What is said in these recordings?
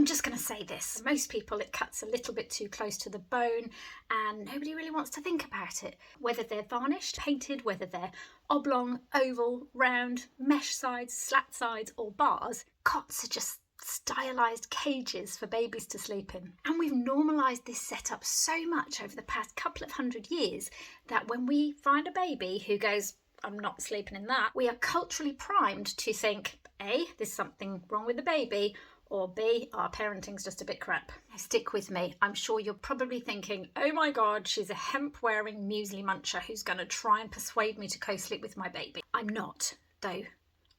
I'm just going to say this. For most people, it cuts a little bit too close to the bone and nobody really wants to think about it. Whether they're varnished, painted, whether they're oblong, oval, round, mesh sides, slat sides or bars, cots are just stylised cages for babies to sleep in. And we've normalised this setup so much over the past couple of 100 years that when we find a baby who goes, I'm not sleeping in that, we are culturally primed to think, A, there's something wrong with the baby, or B, our parenting's just a bit crap. Now stick with me. I'm sure you're probably thinking, oh my God, she's a hemp-wearing muesli muncher who's going to try and persuade me to co-sleep with my baby. I'm not, though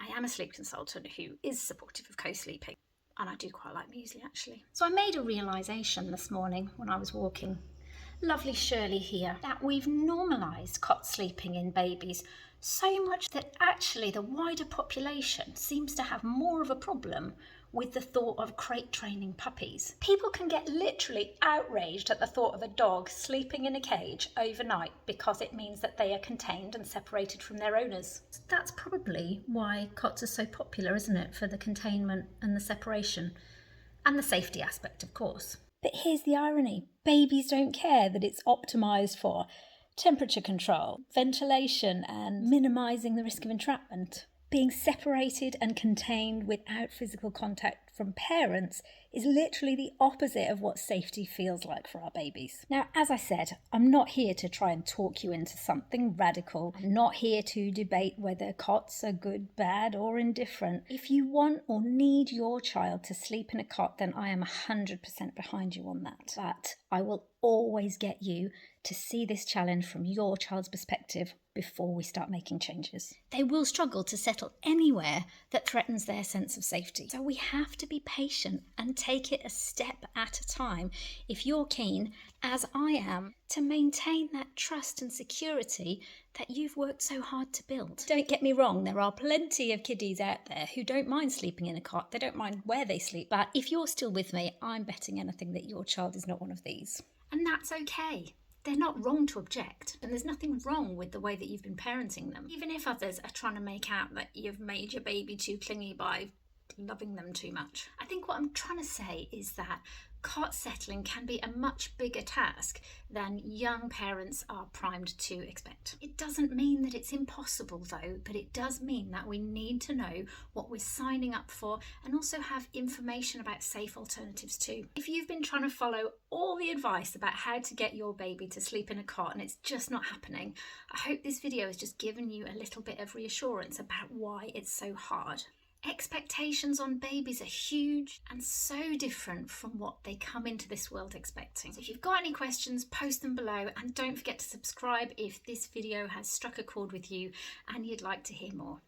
I am a sleep consultant who is supportive of co-sleeping. And I do quite like muesli, actually. So I made a realisation this morning when I was walking. Lovely Shirley here, that we've normalised cot sleeping in babies so much that actually the wider population seems to have more of a problem with the thought of crate training puppies. People can get literally outraged at the thought of a dog sleeping in a cage overnight because it means that they are contained and separated from their owners. That's probably why cots are so popular, isn't it, for the containment and the separation, and the safety aspect, of course. But here's the irony. Babies don't care that it's optimised for temperature control, ventilation and minimising the risk of entrapment. Being separated and contained without physical contact from parents is literally the opposite of what safety feels like for our babies. Now, as I said, I'm not here to try and talk you into something radical. I'm not here to debate whether cots are good, bad or indifferent. If you want or need your child to sleep in a cot, then I am 100% behind you on that. But I will always get you to see this challenge from your child's perspective before we start making changes. They will struggle to settle anywhere that threatens their sense of safety. So we have to be patient and take it a step at a time if you're keen, as I am, to maintain that trust and security that you've worked so hard to build. Don't get me wrong, there are plenty of kiddies out there who don't mind sleeping in a cot. They don't mind where they sleep. But if you're still with me, I'm betting anything that your child is not one of these. And that's okay. They're not wrong to object, and there's nothing wrong with the way that you've been parenting them. Even if others are trying to make out that you've made your baby too clingy by loving them too much. I think what I'm trying to say is that cot settling can be a much bigger task than young parents are primed to expect. It doesn't mean that it's impossible though, but it does mean that we need to know what we're signing up for and also have information about safe alternatives too. If you've been trying to follow all the advice about how to get your baby to sleep in a cot and it's just not happening, I hope this video has just given you a little bit of reassurance about why it's so hard. Expectations on babies are huge and so different from what they come into this world expecting. So if you've got any questions, post them below and don't forget to subscribe if this video has struck a chord with you and you'd like to hear more.